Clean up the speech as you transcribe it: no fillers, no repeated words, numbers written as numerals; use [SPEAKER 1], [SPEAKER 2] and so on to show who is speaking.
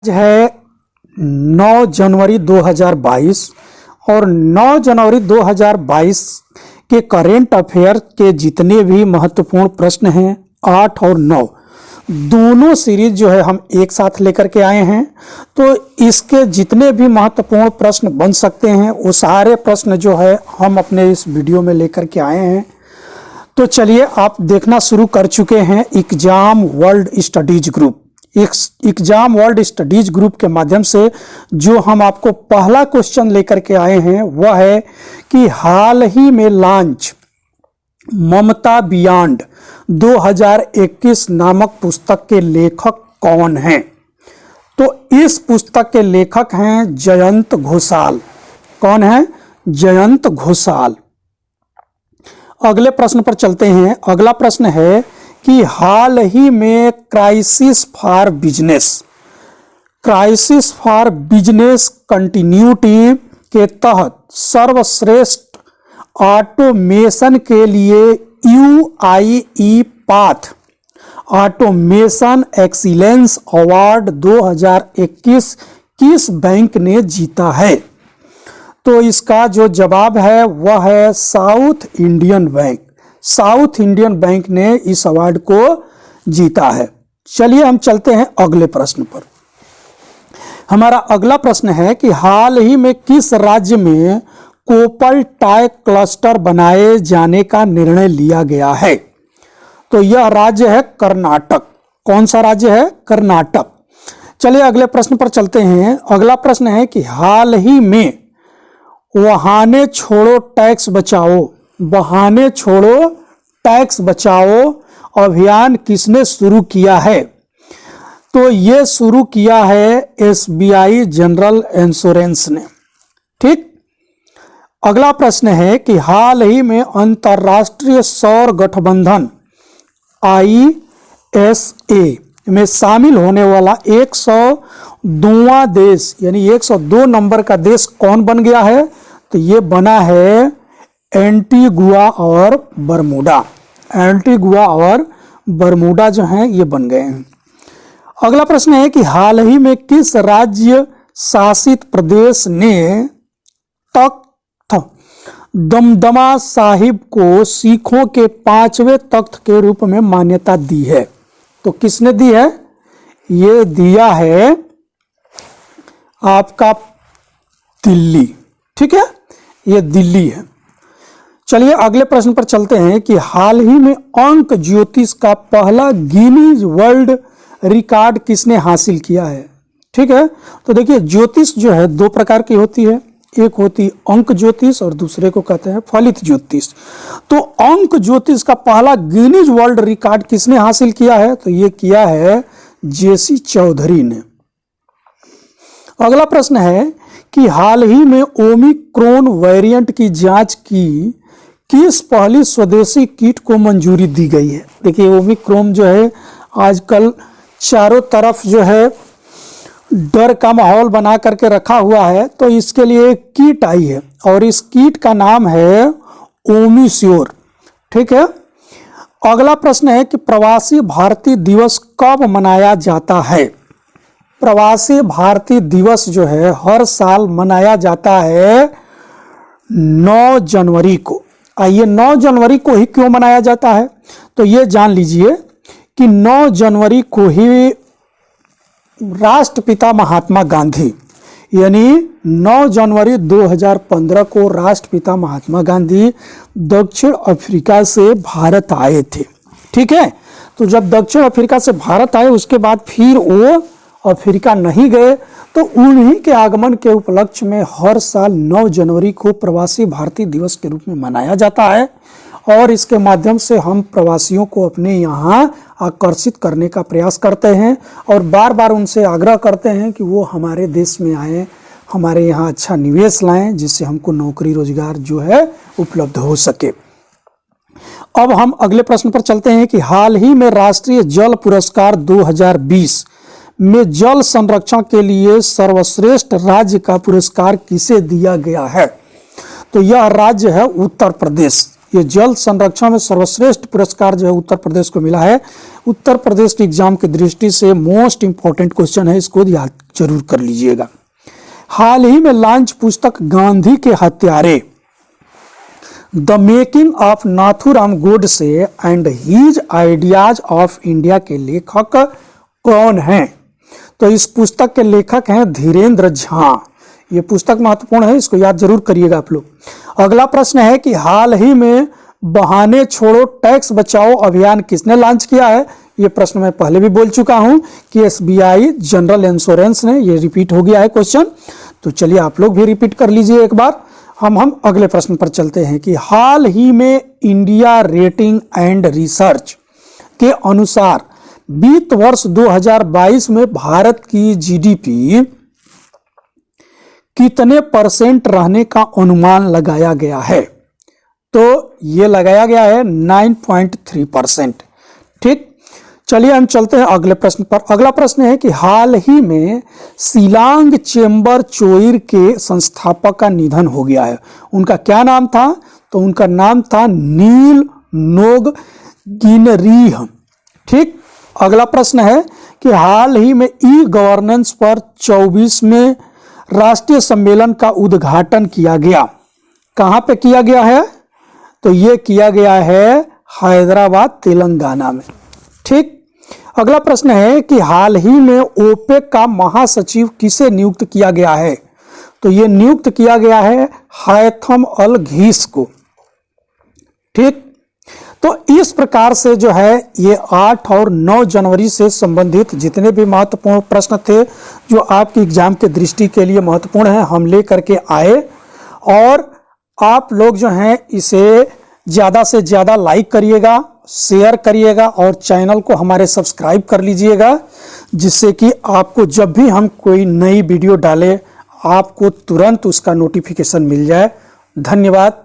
[SPEAKER 1] आज है 9 जनवरी 2022 और 9 जनवरी 2022 के करेंट अफेयर के जितने भी महत्वपूर्ण प्रश्न हैं 8 और 9 दोनों सीरीज जो है हम एक साथ लेकर के आए हैं। तो इसके जितने भी महत्वपूर्ण प्रश्न बन सकते हैं वो सारे प्रश्न जो है हम अपने इस वीडियो में लेकर के आए हैं। तो चलिए आप देखना शुरू कर चुके हैं exam world studies group. Exam world studies group के माध्यम से जो हम आपको पहला क्वेश्चन लेकर के आए हैं वह है कि हाल ही में लॉन्च ममता बियॉन्ड 2021 नामक पुस्तक के लेखक कौन हैं। तो इस पुस्तक के लेखक हैं जयंत घोषाल। कौन है? जयंत घोषाल। अगले प्रश्न पर चलते हैं। अगला प्रश्न है कि हाल ही में क्राइसिस फॉर बिजनेस कंटिन्यूटी के तहत सर्वश्रेष्ठ ऑटोमेशन के लिए UIE path automation excellence award 2021 किस बैंक ने जीता है। तो इसका जो जवाब है वह है south Indian bank. South Indian bank ने इस अवार्ड को जीता है। चलिए हम चलते हैं अगले प्रश्न पर। हमारा अगला प्रश्न है कि हाल ही में किस राज्य में कोपल टाई क्लस्टर बनाए जाने का निर्णय लिया गया है। तो यह राज्य है कर्नाटक। कौन सा राज्य है? कर्नाटक। चलिए अगले प्रश्न पर चलते हैं। अगला प्रश्न है कि हाल ही में वाहने छोड़ो टैक्स बचाओ अभियान किसने शुरू किया है। तो ये शुरू किया है SBI जनरल इंश्योरेंस ने। ठीक। अगला प्रश्न है कि हाल ही में अंतर्राष्ट्रीय सौर गठबंधन ISA में शामिल होने वाला 102वां देश यानी 102 नंबर का देश कौन बन गया है। तो ये बना है एंटीगुआ और बरमूडा। एंटीगुआ और बरमूडा जो हैं ये बन गए हैं। अगला प्रश्न है कि हाल ही में किस राज्य शासित प्रदेश ने तख्त दमदमा साहिब को सिखों के 5वें तख्त के रूप में मान्यता दी है। तो किसने दी है? ये दिया है आपका दिल्ली। ठीक है, ये दिल्ली है। चलिए अगले प्रश्न पर चलते हैं कि हाल ही में अंक ज्योतिष का पहला गिनीज वर्ल्ड रिकॉर्ड किसने हासिल किया है। ठीक है, तो देखिए ज्योतिष जो है दो प्रकार की होती है। एक होती अंक ज्योतिष और दूसरे को कहते हैं फलित ज्योतिष। तो अंक ज्योतिष का पहला गिनीज वर्ल्ड रिकॉर्ड किसने हासिल किया है। तो ये किया है JC चौधरी ने। अगला प्रश्न है कि हाल ही में ओमिक्रॉन वेरिएंट की जांच की किस पहली स्वदेशी किट को मंजूरी दी गई है। देखिए ओमिक्रॉन जो है आजकल चारों तरफ जो है डर का माहौल बना करके रखा हुआ है। तो इसके लिए एक किट आई है और इस किट का नाम है ओमिश्योर। ठीक है। अगला प्रश्न है कि प्रवासी भारतीय दिवस कब मनाया जाता है। प्रवासी भारतीय दिवस जो है हर साल मनाया जाता है 9 जनवरी को। आइए 9 जनवरी को ही क्यों मनाया जाता है। तो ये जान लीजिए कि 9 जनवरी को ही राष्ट्रपिता महात्मा गांधी यानी 9 जनवरी 2015 को राष्ट्रपिता महात्मा गांधी दक्षिण अफ्रीका से भारत आए थे। ठीक है, तो जब दक्षिण अफ्रीका से भारत आए उसके बाद फिर वो अफ्रीका नहीं गए। तो उन्हीं के आगमन के उपलक्ष्य में हर साल 9 जनवरी को प्रवासी भारतीय दिवस के रूप में मनाया जाता है और इसके माध्यम से हम प्रवासियों को अपने यहाँ आकर्षित करने का प्रयास करते हैं और बार बार उनसे आग्रह करते हैं कि वो हमारे देश में आए, हमारे यहाँ अच्छा निवेश लाएं जिससे हमको नौकरी रोजगार जो है उपलब्ध हो सके। अब हम अगले प्रश्न पर चलते हैं कि हाल ही में राष्ट्रीय जल पुरस्कार 2020 में जल संरक्षण के लिए सर्वश्रेष्ठ राज्य का पुरस्कार किसे दिया गया है। तो यह राज्य है उत्तर प्रदेश। ये जल संरक्षण में सर्वश्रेष्ठ पुरस्कार जो है उत्तर प्रदेश को मिला है। उत्तर प्रदेश के एग्जाम की दृष्टि से मोस्ट इंपॉर्टेंट क्वेश्चन है, इसको याद जरूर कर लीजिएगा। हाल ही में लॉन्च पुस्तक गांधी के हत्यारे the making of Nathuram Godse and his ideas of India के लेखक कौन हैं? तो इस पुस्तक के लेखक हैं धीरेन्द्र झा। ये पुस्तक महत्वपूर्ण है, इसको याद जरूर करिएगा आप लोग। अगला प्रश्न है कि हाल ही में बहाने छोड़ो टैक्स बचाओ अभियान किसने लॉन्च किया है? ये प्रश्न मैं पहले भी बोल चुका हूं कि एसबीआई जनरल इंश्योरेंस ने, ये रिपीट हो गया है क्वेश्चन, तो चलिए आप लोग भी रिपीट कर लीजिए एक बार। हम अगले प्रश्न पर चलते हैं कि हाल ही में इंडिया रेटिंग एंड रिसर्च के अनुसार वित्त वर्ष 2022 में भारत की जीडीपी कितने % रहने का अनुमान लगाया गया है? तो ये लगाया गया है 9.3%। ठीक, चलिए हम चलते हैं अगले प्रश्न पर। अगला प्रश्न है कि हाल ही में शिलांग चेंबर चोइर के संस्थापक का निधन हो गया है, उनका क्या नाम था? तो उनका नाम था नील नोग गिनरीह। ठीक, अगला प्रश्न है कि हाल ही में ई गवर्नेंस पर 24वें राष्ट्रीय सम्मेलन का उद्घाटन किया गया, कहां पे किया गया है? तो ये किया गया है हैदराबाद तेलंगाना में। ठीक, अगला प्रश्न है कि हाल ही में ओपेक का महासचिव किसे नियुक्त किया गया है? तो ये नियुक्त किया गया है हैथम अल घीस को। ठीक, तो इस प्रकार से जो है ये 8 और 9 जनवरी से संबंधित जितने भी महत्वपूर्ण प्रश्न थे जो आपकी एग्जाम के दृष्टि के लिए महत्वपूर्ण है, हम ले करके आए। और आप लोग जो हैं इसे ज़्यादा से ज़्यादा लाइक करिएगा, शेयर करिएगा और चैनल को हमारे सब्सक्राइब कर लीजिएगा, जिससे कि आपको जब भी हम कोई नई वीडियो डालें आपको तुरंत उसका नोटिफिकेशन मिल जाए। धन्यवाद।